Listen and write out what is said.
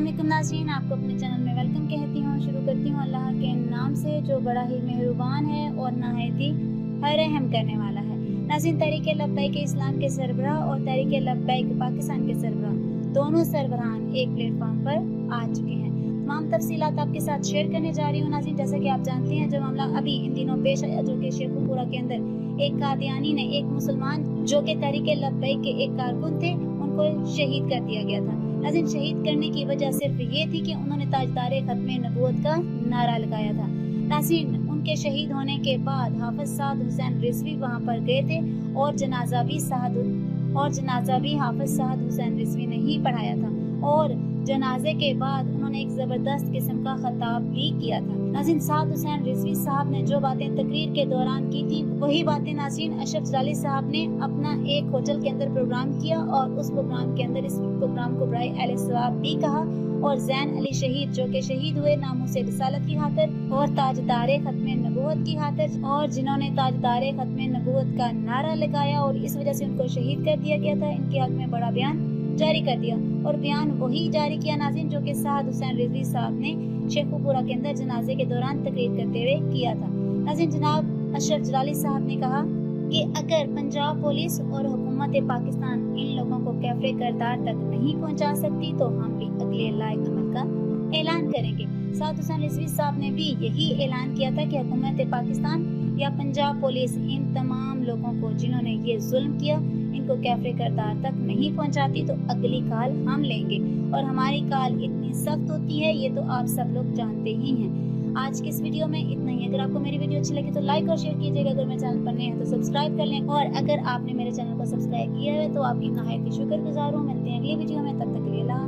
अस्सलामुअलैकुम नाज़रीन, आपको अपने चैनल में वेलकम कहती हूँ। शुरू करती हूँ अल्लाह के नाम से जो बड़ा ही मेहरबान है और नहायत ही रहम करने वाला है। नाज़रीन, तहरीक लब्बैक इस्लाम के सरबराह और तहरीक लब्बैक पाकिस्तान के सरबराह दोनों सरबराहान एक प्लेटफॉर्म पर आ चुके हैं। तमाम तफसीलात आपके साथ शेयर करने जा रही हूँ नाज़रीन। जैसा कि आप जानते हैं, जो मामला अभी इन दिनों पेश आया, जो कि शेखुपुरा के अंदर एक कादियानी ने एक मुसलमान जो कि तहरीक लब्बैक के एक कारकुन थे, उनको शहीद कर दिया गया था। नाज़रीन, शहीद करने की वजह सिर्फ ये थी कि उन्होंने ताजदारे खत्मे नबूवत का नारा लगाया था। नाज़रीन, उनके शहीद होने के बाद हाफिज साद हुसैन रिजवी वहाँ पर गए थे और जनाजा भी हाफिज साद हुसैन रिजवी ने ही पढ़ाया था और जनाजे के बाद उन्होंने एक जबरदस्त किस्म का खिताब भी किया था। नाज़रीन, साद हुसैन रिजवी साहब ने जो बातें तकरीर के दौरान की थी, वही बातें नाज़रीन अशरफ जलाली साहब ने अपना एक होटल के अंदर प्रोग्राम किया और उस प्रोग्राम के अंदर इस प्रोग्राम को बराए अहले सवाब भी कहा। और ज़ैन अली शहीद जो के शहीद हुए नामूसे रिसालत की खातिर और ताजदारे खत्मे नबूवत की खातिर, और जिन्होंने ताजदारे खत्मे नबूवत का नारा लगाया और इस वजह से उनको शहीद कर दिया गया था, इनके हक में बड़ा बयान जारी कर दिया। और बयान वही जारी किया नाज़रीन जो कि साद हुसैन रिजवी साहब ने शेखुपुरा के अंदर जनाजे के दौरान तकरीर करते हुए किया था। नाज़रीन, जनाब अशरफ जलाली साहब ने कहा कि अगर पंजाब पुलिस और हुकूमत पाकिस्तान इन लोगों को कैफे करतार तक नहीं पहुंचा सकती तो हम भी अगले लायक अमल का ऐलान करेंगे। साद हुसैन रिजवी साहब ने भी यही ऐलान किया था कि हुकूमत पाकिस्तान या पंजाब पुलिस इन तमाम लोगों को जिन्होंने ये जुल्म किया, इनको कैफे करतार तक नहीं पहुंचाती तो अगली काल हम लेंगे। और हमारी काल इतनी सख्त होती है, ये तो आप सब लोग जानते ही हैं। आज की इस वीडियो में इतना ही। अगर आपको मेरी वीडियो अच्छी लगी तो लाइक और शेयर कीजिएगा। अगर मेरे चैनल पर नए हैं तो सब्सक्राइब कर लें, और अगर आपने मेरे चैनल को सब्सक्राइब किया है तो आपकी नहायत शुक्रगुजार हूँ। मिलते हैं अगली वीडियो में, तब तक के लिए अल्लाह।